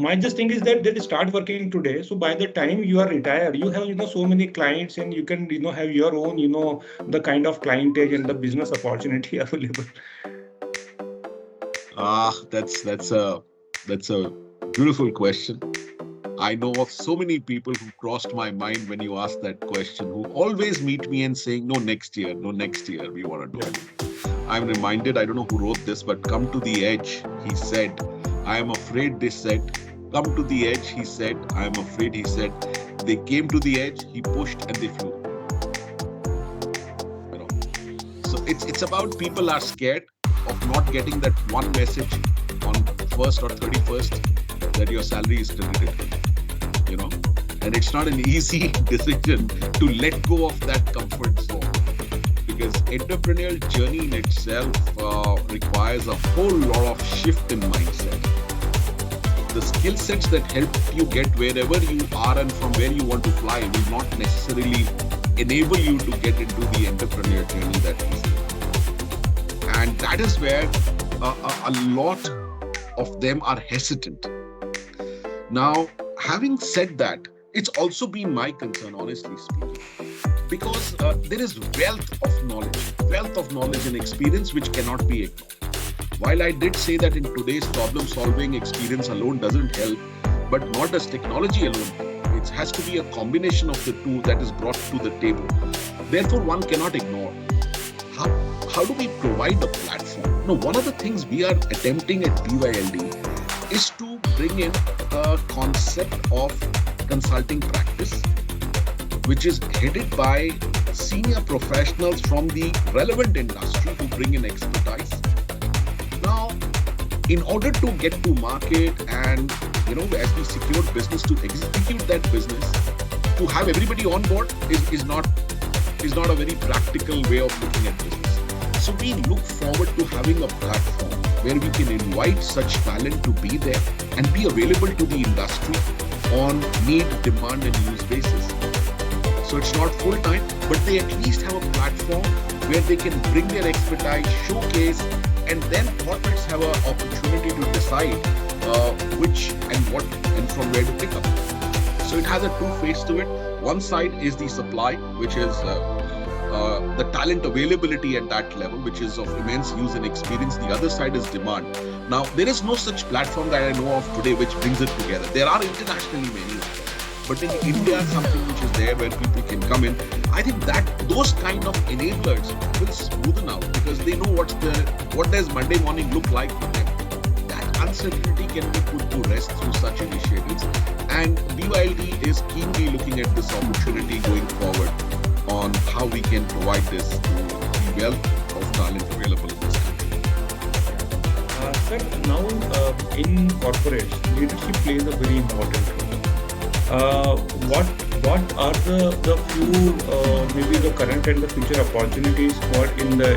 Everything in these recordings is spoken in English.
My just thing is that they start working today. So by the time you are retired, you have so many clients, and you can have your own the kind of clientage and the business opportunity available. That's a beautiful question. I know of so many people who crossed my mind when you asked that question, who always meet me and saying, no, next year, no, next year, we want to do Yeah. it. I'm reminded, I don't know who wrote this, but come to the edge, he said. I am afraid, they said. Come to the edge, he said. I am afraid, he said. They came to the edge, he pushed, and they flew. You know. So it's about people are scared of not getting that one message on first or 31st that your salary is credited. You know, and it's not an easy decision to let go of that comfort zone, because entrepreneurial journey in itself requires a whole lot of shift in mindset. The skill sets that help you get wherever you are and from where you want to fly will not necessarily enable you to get into the entrepreneurial journey that is. And that is where a lot of them are hesitant. Now, having said that, it's also been my concern, honestly speaking, because there is wealth of knowledge and experience which cannot be ignored. While I did say that in today's problem solving, experience alone doesn't help, but nor does technology alone help. It has to be a combination of the two that is brought to the table. Therefore, one cannot ignore. How, how do we provide a platform? No, one of the things we are attempting at BYLD is to bring in a concept of consulting practice, which is headed by senior professionals from the relevant industry who bring in expertise. Now, in order to get to market and, as we secure business, to execute that business, to have everybody on board is not a very practical way of looking at business. So we look forward to having a platform where we can invite such talent to be there and be available to the industry on need, demand, and use basis. So it's not full time, but they at least have a platform where they can bring their expertise, showcase, and then corporates have an opportunity to decide which and what and from where to pick up. So it has a two face to it. One side is the supply, which is the talent availability at that level, which is of immense use and experience. The other side is demand. Now, there is no such platform that I know of today which brings it together. There are internationally many of them, but in India, something which is there where people can come in. I think that those kind of enablers will smoothen out because they know what does Monday morning look like for them. That uncertainty can be put to rest through such initiatives, and BYLD is keenly looking at this opportunity going forward on how we can provide this to the wealth of talent available in this country. Sir, now in corporates, leadership plays a very important role. What are the few maybe the current and the future opportunities? What in the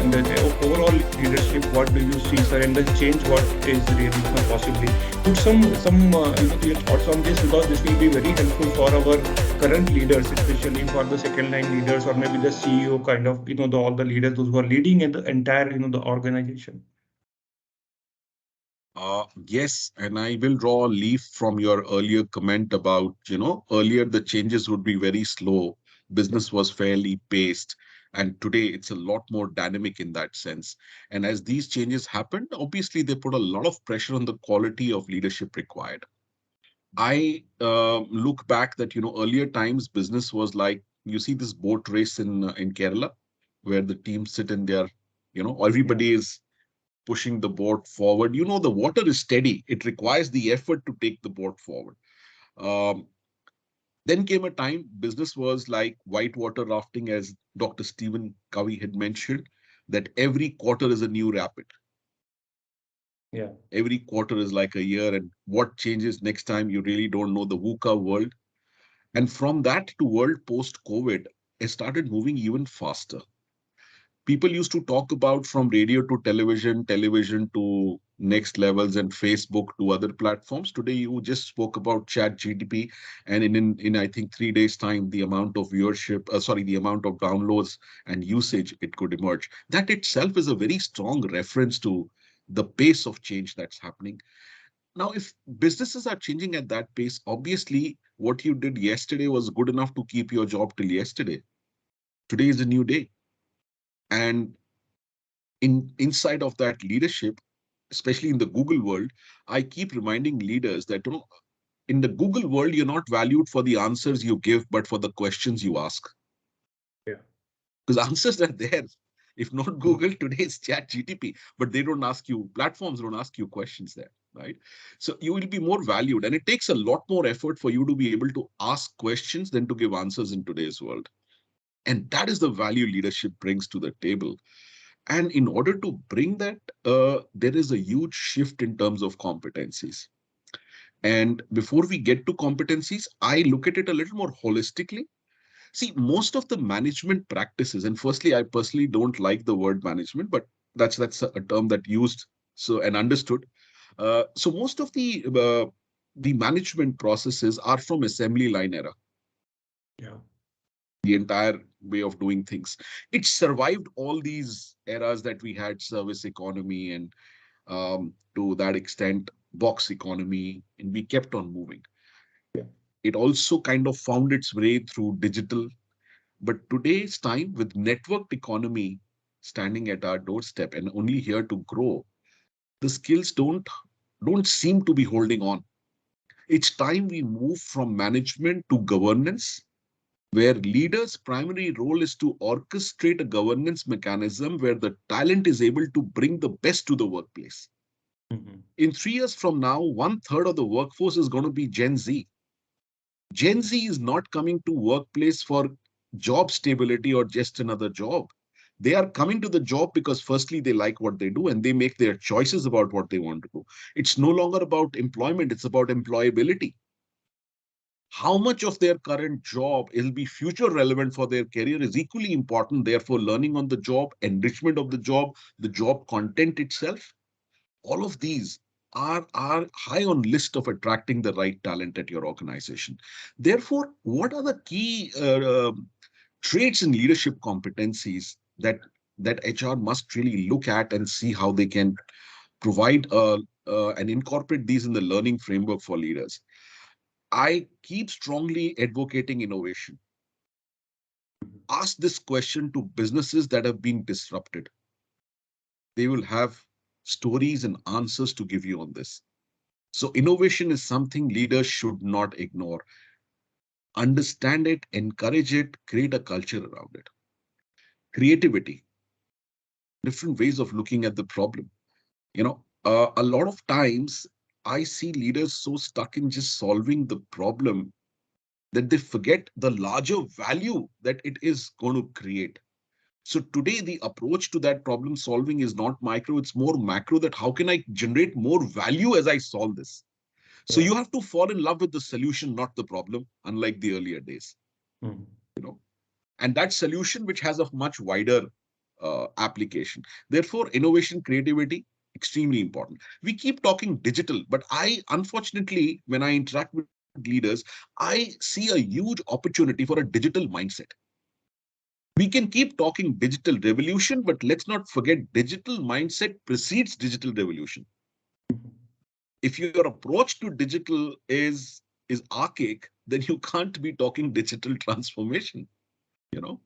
overall leadership? What do you see, sir? And the change, what is really possibly? Put some your thoughts on this, because this will be very helpful for our current leaders, especially for the second line leaders, or maybe the CEO kind of all the leaders, those who are leading in the entire the organization. Yes, and I will draw a leaf from your earlier comment about, earlier the changes would be very slow. Business was fairly paced, and today it's a lot more dynamic in that sense. And as these changes happened, obviously they put a lot of pressure on the quality of leadership required. I look back that, earlier times business was like, you see this boat race in Kerala, where the teams sit in there, Yeah. everybody is pushing the boat forward. The water is steady. It requires the effort to take the boat forward. Um, then came a time business was like whitewater rafting, as Dr. Stephen Covey had mentioned, that every quarter is a new rapid. Yeah. Every quarter is like a year, and what changes next time, you really don't know. The VUCA world. And from that to world post-COVID, it started moving even faster. People used to talk about from radio to television, television to next levels, and Facebook to other platforms. Today, you just spoke about Chat GTP, and in I think 3 days' time, the amount of viewership, the amount of downloads and usage it could emerge. That itself is a very strong reference to the pace of change that's happening. Now, if businesses are changing at that pace, obviously what you did yesterday was good enough to keep your job till yesterday. Today is a new day. And inside of that leadership, especially in the Google world, I keep reminding leaders that in the Google world, you're not valued for the answers you give, but for the questions you ask. Yeah. Because answers are there. If not Google, today it's Chat GTP, but they don't ask you, platforms don't ask you questions there, right? So you will be more valued. And it takes a lot more effort for you to be able to ask questions than to give answers in today's world. And that is the value leadership brings to the table. And in order to bring that, there is a huge shift in terms of competencies. And before we get to competencies, I look at it a little more holistically. See, most of the management practices, and firstly, I personally don't like the word management, but that's a term that used so and understood. So most of the management processes are from assembly line era. Yeah. The entire way of doing things. It survived all these eras that we had, service economy and to that extent, box economy, and we kept on moving. Yeah. It also kind of found its way through digital. But today's time, with networked economy standing at our doorstep and only here to grow, the skills don't seem to be holding on. It's time we move from management to governance, where leaders' primary role is to orchestrate a governance mechanism where the talent is able to bring the best to the workplace. Mm-hmm. In 3 years from now, one third of the workforce is going to be Gen Z. Gen Z is not coming to workplace for job stability or just another job. They are coming to the job because firstly, they like what they do and they make their choices about what they want to do. It's no longer about employment, it's about employability. How much of their current job will be future relevant for their career is equally important. Therefore, learning on the job, enrichment of the job content itself, all of these are high on list of attracting the right talent at your organization. Therefore, what are the key traits and leadership competencies that HR must really look at and see how they can provide and incorporate these in the learning framework for leaders? I keep strongly advocating innovation. Ask this question to businesses that have been disrupted. They will have stories and answers to give you on this. So innovation is something leaders should not ignore. Understand it, encourage it, create a culture around it. Creativity, different ways of looking at the problem. A lot of times I see leaders so stuck in just solving the problem that they forget the larger value that it is going to create. So today, the approach to that problem solving is not micro, it's more macro, that how can I generate more value as I solve this? So Yeah. you have to fall in love with the solution, not the problem, unlike the earlier days. Mm-hmm. You know, and that solution which has a much wider application. Therefore, innovation, creativity, extremely important. We keep talking digital, but I unfortunately, when I interact with leaders, I see a huge opportunity for a digital mindset. We can keep talking digital revolution, but let's not forget digital mindset precedes digital revolution. If your approach to digital is archaic, then you can't be talking digital transformation. You know,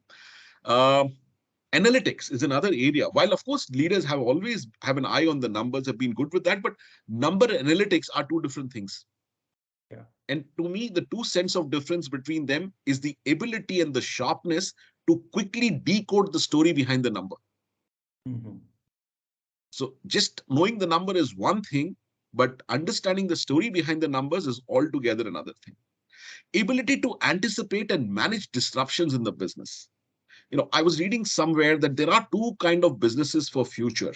uh, analytics is another area. While of course leaders have always have an eye on the numbers, have been good with that, but number analytics are two different things. Yeah. And to me, the two sense of difference between them is the ability and the sharpness to quickly decode the story behind the number. Mm-hmm. So just knowing the number is one thing, but understanding the story behind the numbers is altogether another thing. Ability to anticipate and manage disruptions in the business. I was reading somewhere that there are two kind of businesses for future.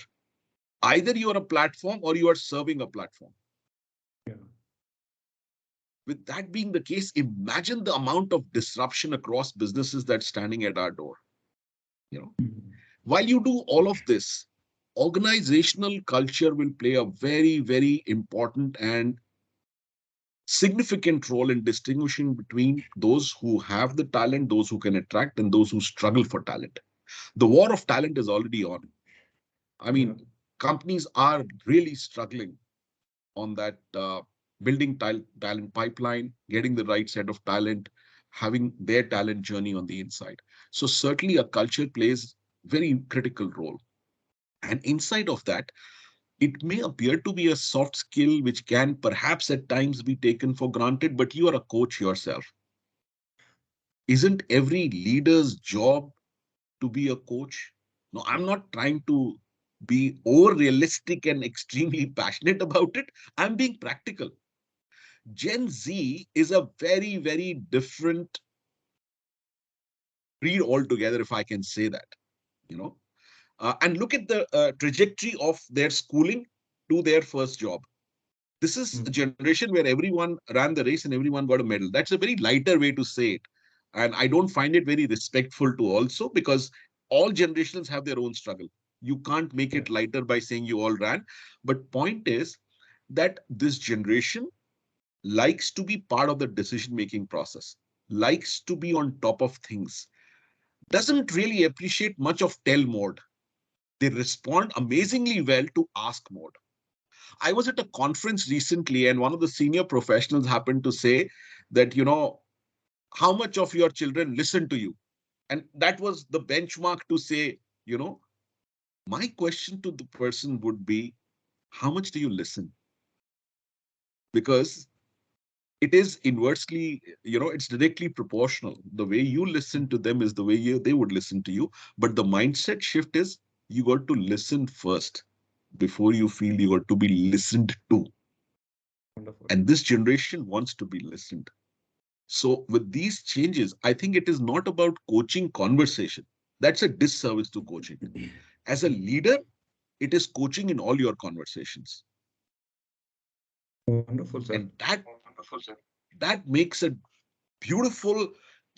Either you are a platform or you are serving a platform. Yeah. With that being the case, imagine the amount of disruption across businesses that's standing at our door. You know, Mm-hmm. while you do all of this, organizational culture will play a very, very important and significant role in distinguishing between those who have the talent, those who can attract, and those who struggle for talent. The war of talent is already on. I Yeah. mean, companies are really struggling on that building talent pipeline, getting the right set of talent, having their talent journey on the inside. So certainly a culture plays very critical role. And inside of that, it may appear to be a soft skill which can perhaps at times be taken for granted, but you are a coach yourself. Isn't every leader's job to be a coach? No, I'm not trying to be over realistic and extremely passionate about it. I'm being practical. Gen Z is a very, very different breed altogether, if I can say that, you know. And look at the trajectory of their schooling to their first job. This is a generation where everyone ran the race and everyone got a medal. That's a very lighter way to say it. And I don't find it very respectful to also, because all generations have their own struggle. You can't make it lighter by saying you all ran. But point is that this generation likes to be part of the decision-making process, likes to be on top of things, doesn't really appreciate much of tell mode. They respond amazingly well to ask mode. I was at a conference recently, and one of the senior professionals happened to say that, how much of your children listen to you? And that was the benchmark to say, my question to the person would be, how much do you listen? Because it is inversely, it's directly proportional. The way you listen to them is the way they would listen to you. But the mindset shift is you got to listen first before you feel you got to be listened to. Wonderful. And this generation wants to be listened. So with these changes, I think it is not about coaching conversation. That's a disservice to coaching. As a leader, it is coaching in all your conversations. Wonderful, sir. And that makes a beautiful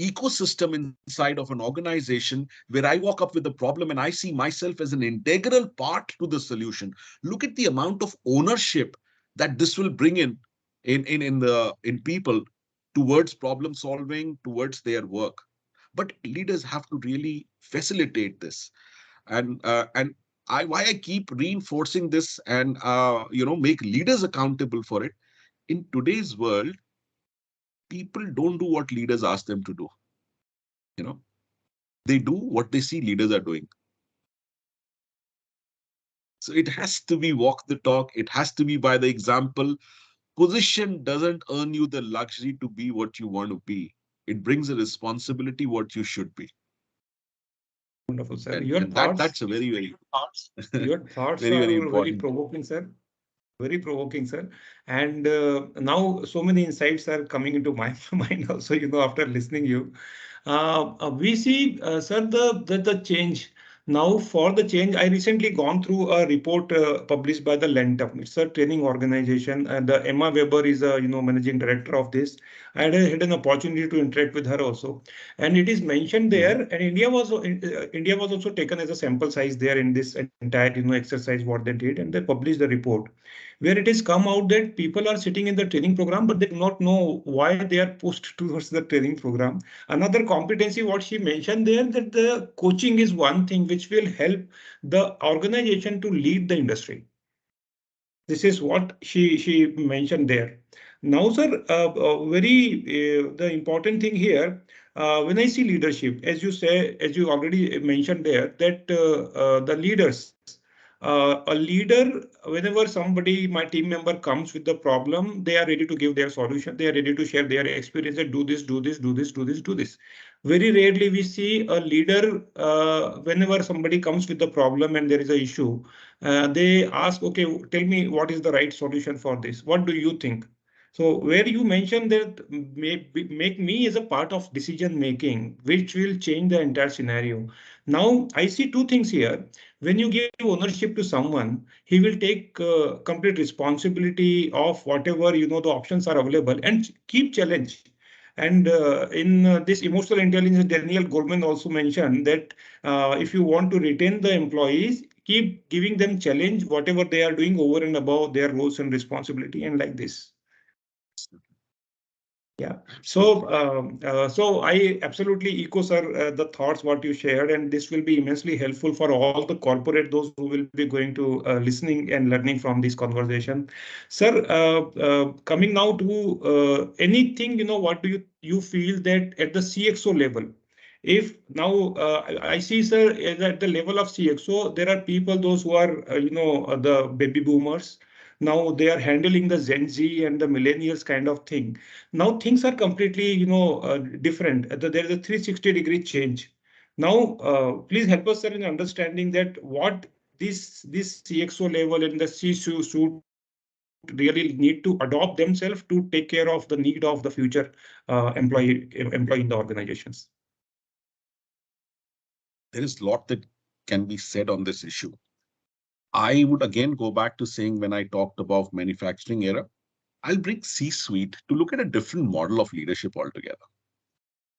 ecosystem inside of an organization where I walk up with a problem and I see myself as an integral part to the solution. Look at the amount of ownership that this will bring in people towards problem solving, towards their work. But leaders have to really facilitate this. And why I keep reinforcing this and make leaders accountable for it. In today's world, people don't do what leaders ask them to do. You know, they do what they see leaders are doing. So it has to be walk the talk. It has to be by the example. Position doesn't earn you the luxury to be what you want to be. It brings a responsibility what you should be. Wonderful, sir. And that's a very, very, Your thoughts very, are very very important. provoking, sir. Very provoking, sir. And now so many insights are coming into my mind also, after listening you. We see, sir, the change. Now, for the change, I recently gone through a report published by the Lentum. It's a training organization, and the Emma Weber is a managing director of this. I had an opportunity to interact with her also, and it is mentioned there. And India was also taken as a sample size there in this entire exercise what they did, and they published the report where it has come out that people are sitting in the training program, but they do not know why they are pushed towards the training program. Another competency, what she mentioned there, that the coaching is one thing which will help the organization to lead the industry. This is what she mentioned there. Now, sir, the important thing here, when I see leadership, as you say, as you already mentioned there, that the leaders, a leader, whenever somebody, my team member comes with the problem, they are ready to give their solution. They are ready to share their experience. Do this, do this, do this, do this, do this. Very rarely we see a leader, whenever somebody comes with the problem and there is an issue, they ask, okay, tell me what is the right solution for this? What do you think? So where you mentioned that make me as a part of decision making, which will change the entire scenario. Now I see two things here. When you give ownership to someone, he will take complete responsibility of whatever the options are available and keep challenge. And in this emotional intelligence, Daniel Goleman also mentioned that if you want to retain the employees, keep giving them challenge, whatever they are doing over and above their roles and responsibility, and like this. Yeah. So I absolutely echo, sir, the thoughts what you shared, and this will be immensely helpful for all the corporate, those who will be going to listening and learning from this conversation. Sir, coming now to anything, what do you feel that at the CXO level? If now I see, sir, at the level of CXO, there are people, those who are, the baby boomers. Now they are handling the Gen Z and the millennials kind of thing. Now things are completely, different. There is a 360-degree change. Now, please help us, sir, in understanding that what this CXO level and the C-suite really need to adopt themselves to take care of the need of the future employee in the organizations. There is a lot that can be said on this issue. I would again go back to saying when I talked about manufacturing era, I'll bring C-suite to look at a different model of leadership altogether.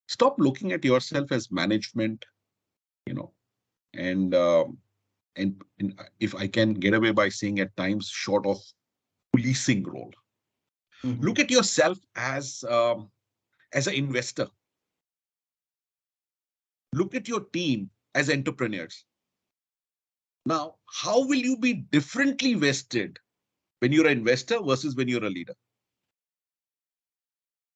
Stop looking at yourself as management, you know, and if I can get away by saying at times short of policing role. Look at yourself as an investor. Look at your team as entrepreneurs. Now, how will you be differently vested when you're an investor versus when you're a leader?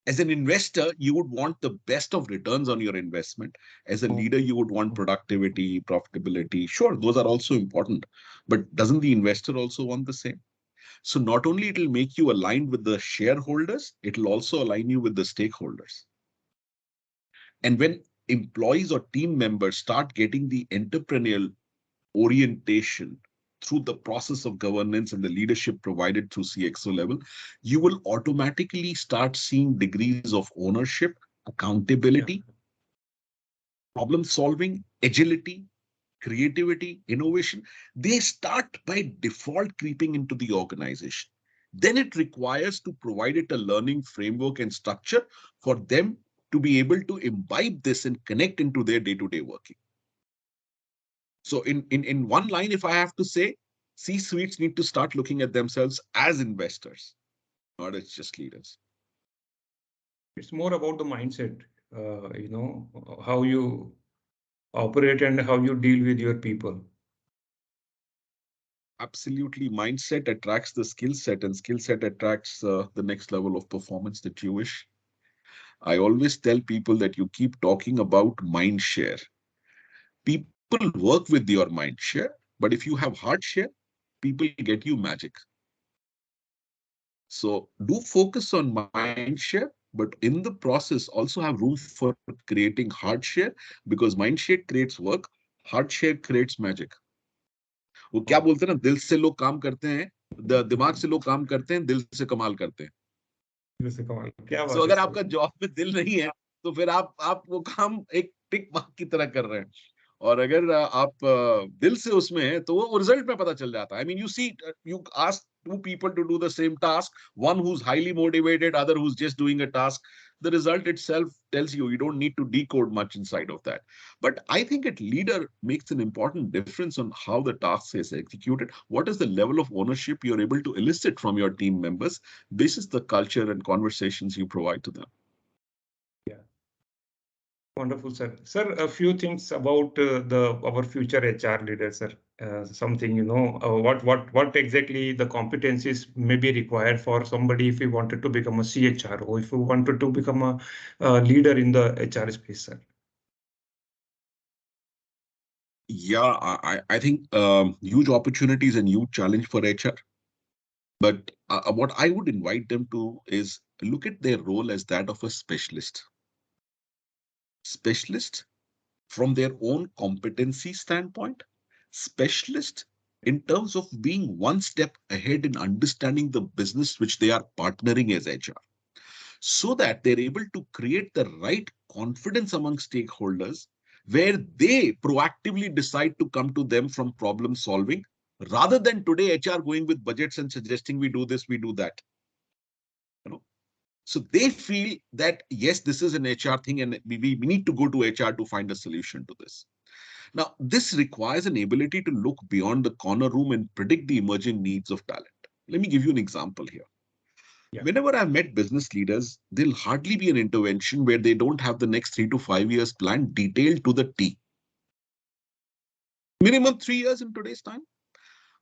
As an investor, you would want the best of returns on your investment. As a leader, you would want productivity, profitability. Sure, those are also important, but doesn't the investor also want the same? So not only it will make you aligned with the shareholders, it will also align you with the stakeholders. And when employees or team members start getting the entrepreneurial orientation through the process of governance and the leadership provided through CXO level, you will automatically start seeing degrees of ownership, accountability, problem solving, agility, creativity, innovation. They start by default creeping into the organization. Then it requires to provide it a learning framework and structure for them to be able to imbibe this and connect into their day-to-day working. So in one line, if I have to say, C-suites need to start looking at themselves as investors, not as just leaders. It's more about the mindset, how you operate and how you deal with your people. Absolutely. Mindset attracts the skill set, and skill set attracts the next level of performance that you wish. I always tell people that you keep talking about mind share. People work with your mind share, but if you have heart share, people get you magic. So do focus on mind share, but in the process also have room for creating heart share, because mind share creates work, heart share creates magic. वो क्या बोलते हैं ना, दिल से लोग काम करते हैं, दिमाग से लोग काम करते हैं, दिल से कमाल करते हैं. क्या So बात है अगर सर. आपका जॉब में दिल नहीं है, तो फिर आप वो काम एक टिक मार्क की तरह कर रहे हैं. और अगर आप दिल से उसमें हैं, तो वो रिजल्ट में पता चल जाता है. I mean, you see, you ask two people to do the same task, one who's highly motivated, other who's just doing a task. The result itself tells you don't need to decode much inside of that. But I think a leader makes an important difference on how the task is executed. What is the level of ownership you're able to elicit from your team members? This is the culture and conversations you provide to them. Yeah. Wonderful, sir. Sir, a few things about our future HR leader, sir. Something, what exactly the competencies may be required for somebody if he wanted to become a CHR or if he wanted to become a leader in the HR space, sir. Yeah, I think huge opportunities and huge challenge for HR. But what I would invite them to is look at their role as that of a specialist. Specialist from their own competency standpoint, specialist in terms of being one step ahead in understanding the business which they are partnering as HR, so that they're able to create the right confidence among stakeholders where they proactively decide to come to them from problem solving rather than today HR going with budgets and suggesting we do this, we do that. So they feel that, yes, this is an HR thing and we need to go to HR to find a solution to this. Now, this requires an ability to look beyond the corner room and predict the emerging needs of talent. Let me give you an example here. Yeah. Whenever I've met business leaders, there'll hardly be an intervention where they don't have the next 3 to 5 years plan detailed to the T. Minimum 3 years in today's time.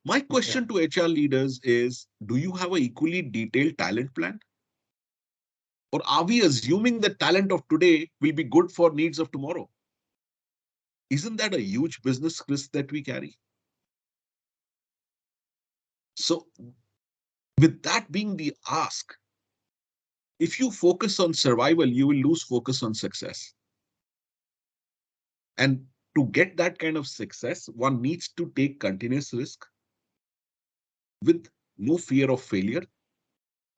My Yeah. question to HR leaders is, do you have an equally detailed talent plan? Or are we assuming that talent of today will be good for needs of tomorrow? Isn't that a huge business risk that we carry? So, with that being the ask, if you focus on survival, you will lose focus on success. And to get that kind of success, one needs to take continuous risk with no fear of failure,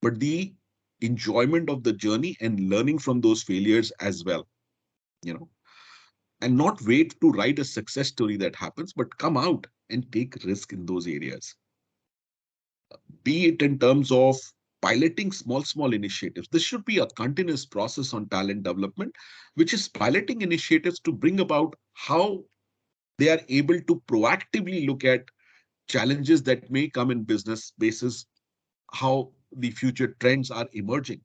but the enjoyment of the journey and learning from those failures as well, you know, and not wait to write a success story that happens, but come out and take risk in those areas. Be it in terms of piloting small initiatives. This should be a continuous process on talent development, which is piloting initiatives to bring about how they are able to proactively look at challenges that may come in business basis, how the future trends are emerging.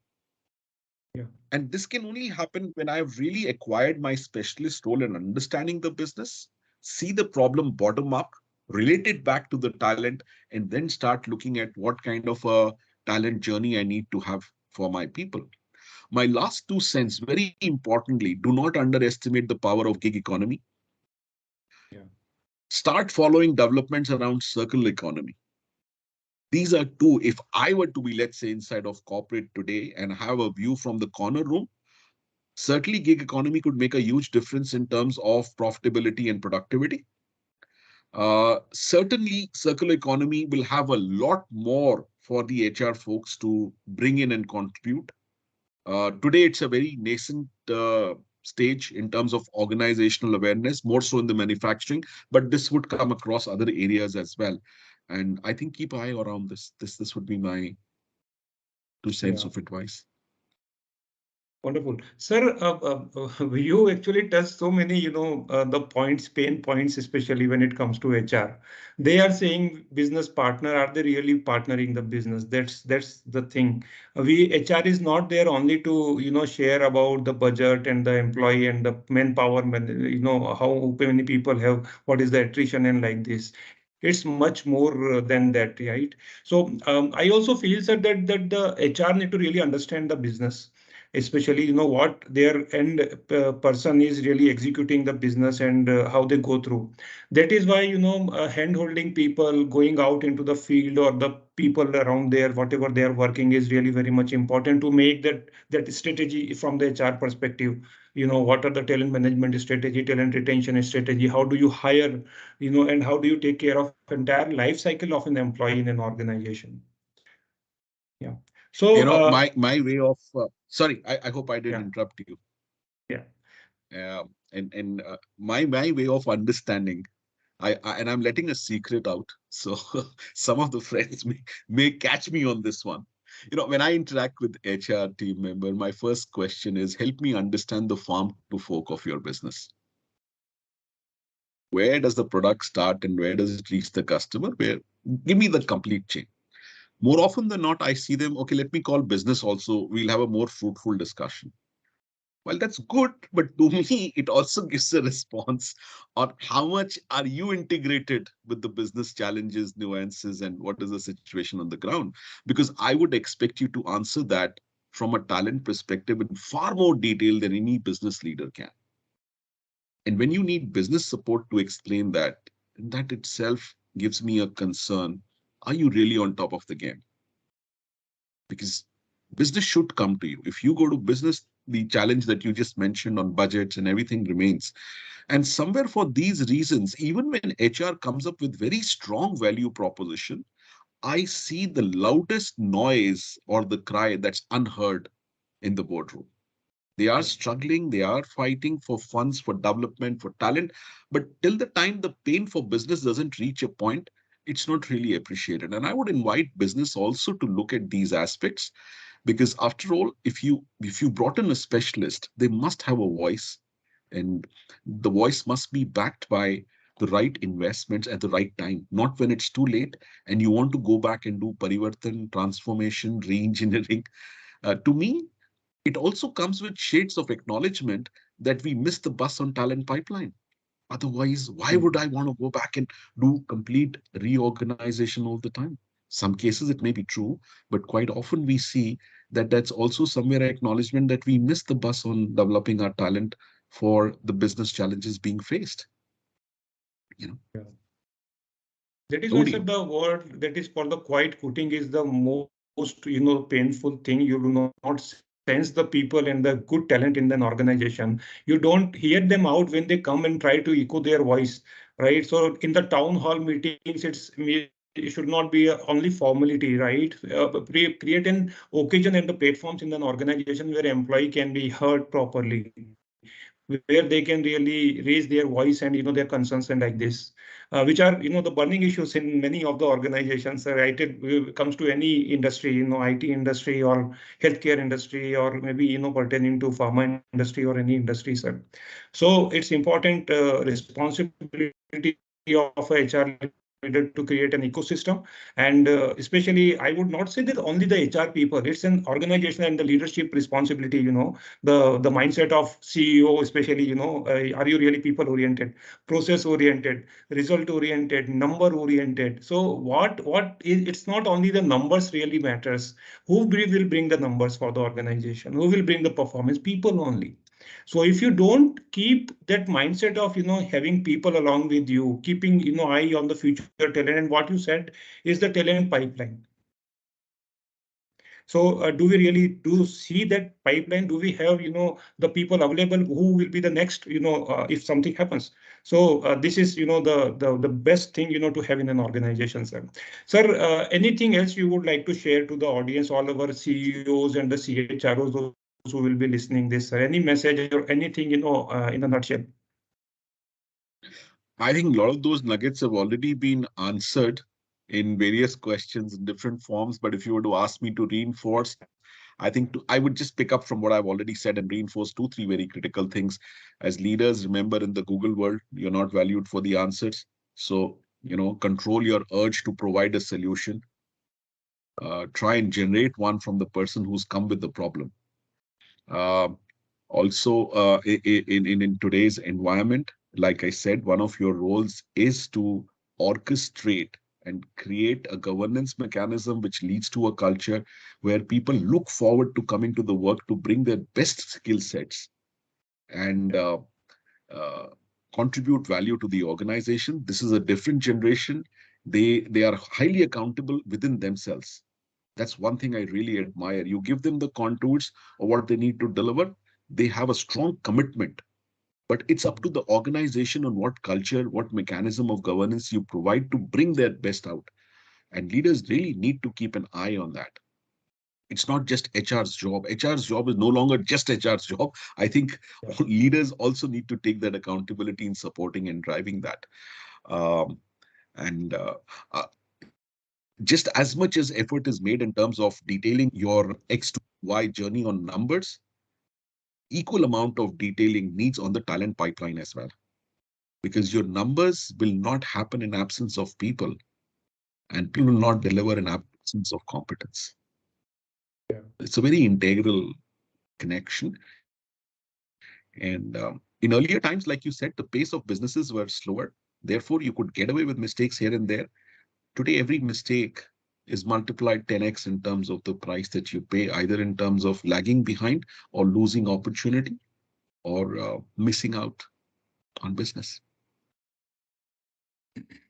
Yeah. And this can only happen when I've really acquired my specialist role in understanding the business, see the problem bottom up, relate it back to the talent, and then start looking at what kind of a talent journey I need to have for my people. My last 2 cents, very importantly, do not underestimate the power of gig economy. Yeah. Start following developments around circular economy. These are two, if I were to be, let's say, inside of corporate today and have a view from the corner room, certainly gig economy could make a huge difference in terms of profitability and productivity. Certainly, circular economy will have a lot more for the HR folks to bring in and contribute. Today, it's a very nascent stage in terms of organizational awareness, more so in the manufacturing, but this would come across other areas as well. And I think keep an eye around this. This would be my 2 cents Yeah. of advice. Wonderful. Sir, you actually touch so many, the points, pain points, especially when it comes to HR. They are saying business partner, are they really partnering the business? That's the thing. HR is not there only to, share about the budget and the employee and the manpower, how many people have, what is the attrition and like this. It's much more than that, right? So I also feel, sir, that the HR need to really understand the business, especially what their end person is really executing the business and how they go through. That is why hand holding people, going out into the field, or the people around there, whatever they are working, is really very much important to make that strategy from the HR perspective. What are the talent management strategy, talent retention strategy, how do you hire, and how do you take care of entire life cycle of an employee in an organization. Yeah. So My way of sorry, I hope I didn't yeah. interrupt you. Yeah. My way of understanding, and I'm letting a secret out, so some of the friends may catch me on this one. When I interact with HR team member, my first question is, help me understand the farm to fork of your business. Where does the product start and where does it reach the customer? Give me the complete chain. More often than not, I see them, okay, let me call business also. We'll have a more fruitful discussion. Well, that's good, but to me, it also gives a response on how much are you integrated with the business challenges, nuances, and what is the situation on the ground? Because I would expect you to answer that from a talent perspective in far more detail than any business leader can. And when you need business support to explain that, that itself gives me a concern. Are you really on top of the game? Because business should come to you. If you go to business, the challenge that you just mentioned on budgets and everything remains. And somewhere for these reasons, even when HR comes up with very strong value proposition, I see the loudest noise or the cry that's unheard in the boardroom. They are Yeah. struggling, they are fighting for funds, for development, for talent. But till the time the pain for business doesn't reach a point, it's not really appreciated. And I would invite business also to look at these aspects, because after all, if you brought in a specialist, they must have a voice, and the voice must be backed by the right investments at the right time, not when it's too late and you want to go back and do parivartan, transformation, re-engineering. To me, it also comes with shades of acknowledgement that we missed the bus on talent pipeline. Otherwise, why would I want to go back and do complete reorganization all the time? Some cases it may be true, but quite often we see that that's also somewhere acknowledgement that we missed the bus on developing our talent for the business challenges being faced. You know, Yeah. That is why, over to sir, you. the word that is called the quiet quitting is the most, painful thing. You do not sense the people and the good talent in an organization. You don't hear them out when they come and try to echo their voice, right? So in the town hall meetings, it should not be only formality, right? Create an occasion and the platforms in an organization where employee can be heard properly, where they can really raise their voice and their concerns and like this, which are the burning issues in many of the organizations, right? It comes to any industry, IT industry or healthcare industry, or maybe pertaining to pharma industry or any industry, sir. So it's important responsibility of a HR leader to create an ecosystem. And especially, I would not say that only the HR people, it's an organization and the leadership responsibility, the mindset of CEO, especially, are you really people oriented, process oriented, result oriented, number oriented? So what is, it's not only the numbers really matters. Will bring the numbers for the organization? Who will bring the performance? People only. So if you don't keep that mindset of having people along with you, keeping eye on the future talent, and what you said is the talent pipeline. So do we really do see that pipeline? Do we have the people available who will be the next if something happens? So this is the best thing to have in an organization, sir. Sir, anything else you would like to share to the audience, all of our CEOs and the CHROs, those who will be listening this, sir? Any message or anything in a nutshell? I think a lot of those nuggets have already been answered in various questions in different forms. But if you were to ask me to reinforce, I would just pick up from what I've already said and reinforce two, three very critical things. As leaders, remember in the Google world, you're not valued for the answers. So, control your urge to provide a solution. Try and generate one from the person who's come with the problem. Uh, Also, in today's environment, like I said, one of your roles is to orchestrate and create a governance mechanism which leads to a culture where people look forward to coming to the work to bring their best skill sets and uh, contribute value to the organization. This is a different generation. They are highly accountable within themselves. That's one thing I really admire. You give them the contours of what they need to deliver. They have a strong commitment, but it's up to the organization on what culture, what mechanism of governance you provide to bring their best out. And leaders really need to keep an eye on that. It's not just HR's job. HR's job is no longer just HR's job. I think leaders also need to take that accountability in supporting and driving that. Um, and uh, just as much as effort is made in terms of detailing your X to Y journey on numbers, equal amount of detailing needs on the talent pipeline as well. Because your numbers will not happen in absence of people, and people will not deliver in absence of competence. It's a very integral connection. And in earlier times, like you said, the pace of businesses were slower. Therefore, you could get away with mistakes here and there. Today, every mistake is multiplied 10x in terms of the price that you pay, either in terms of lagging behind or losing opportunity or missing out on business.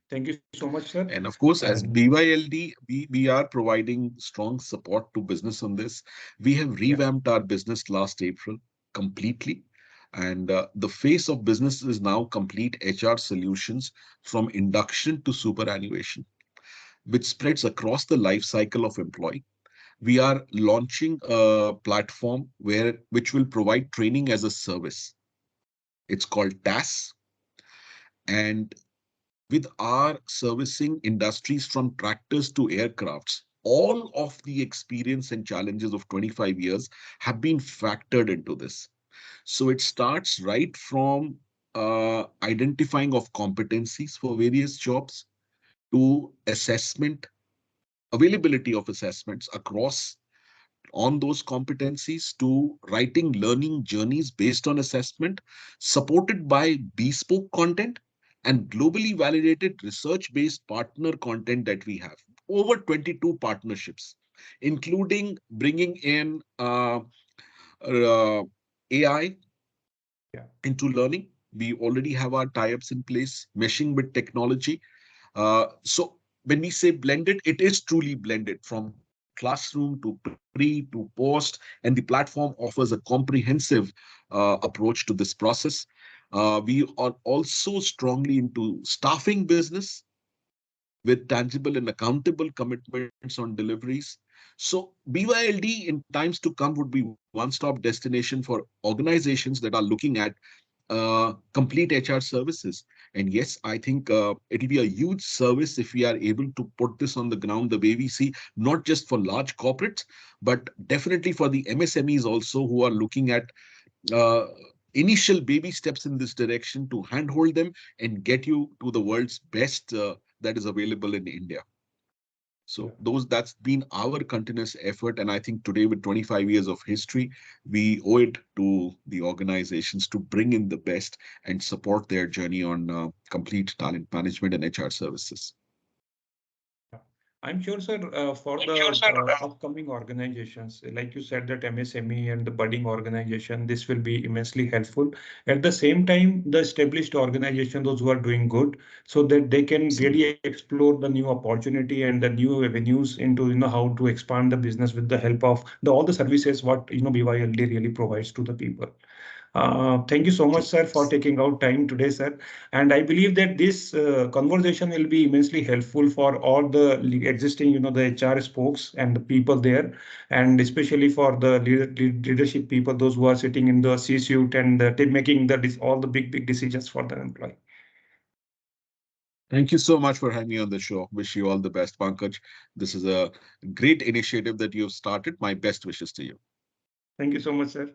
Thank you so much, sir. And of course, as And BYLD, we are providing strong support to business on this. We have yeah, revamped our business last April completely. And the face of business is now complete HR solutions from induction to superannuation, which spreads across the life cycle of employee. We are launching a platform which will provide training as a service. It's called TAS. And with our servicing industries from tractors to aircrafts, all of the experience and challenges of 25 years have been factored into this. So it starts right from identifying of competencies for various jobs, to assessment, availability of assessments across on those competencies, to writing learning journeys based on assessment, supported by bespoke content and globally validated research-based partner content that we have. Over 22 partnerships, including bringing in AI Yeah. into learning. We already have our tie-ups in place, meshing with technology. So when we say blended, it is truly blended from classroom to pre to post, and the platform offers a comprehensive approach to this process. We are also strongly into staffing business with tangible and accountable commitments on deliveries. So BYLD in times to come would be one-stop destination for organizations that are looking at complete HR services. And yes, I think it'll be a huge service if we are able to put this on the ground the way we see, not just for large corporates, but definitely for the MSMEs also, who are looking at uh, initial baby steps in this direction to handhold them and get you to the world's best that is available in India. Yeah. So that's been our continuous effort. And I think today, with 25 years of history, we owe it to the organizations to bring in the best and support their journey on complete talent management and HR services. Yeah. I'm sure, sir, for the upcoming organizations, like you said, that MSME and the budding organization, this will be immensely helpful. At the same time, the established organization, those who are doing good, so that they can really explore the new opportunity and the new avenues into, how to expand the business with the help of all the services what, BYLD really provides to the people. Thank you so much, True. sir, for taking out time today, sir. And I believe that this conversation will be immensely helpful for all the existing, the HR spokes and the people there, and especially for the leadership people, those who are sitting in the C-suite and making all the big decisions for their employee. Thank you so much for having me on the show. Wish you all the best, Pankaj. This is a great initiative that you've started. My best wishes to you. Thank you so much, sir.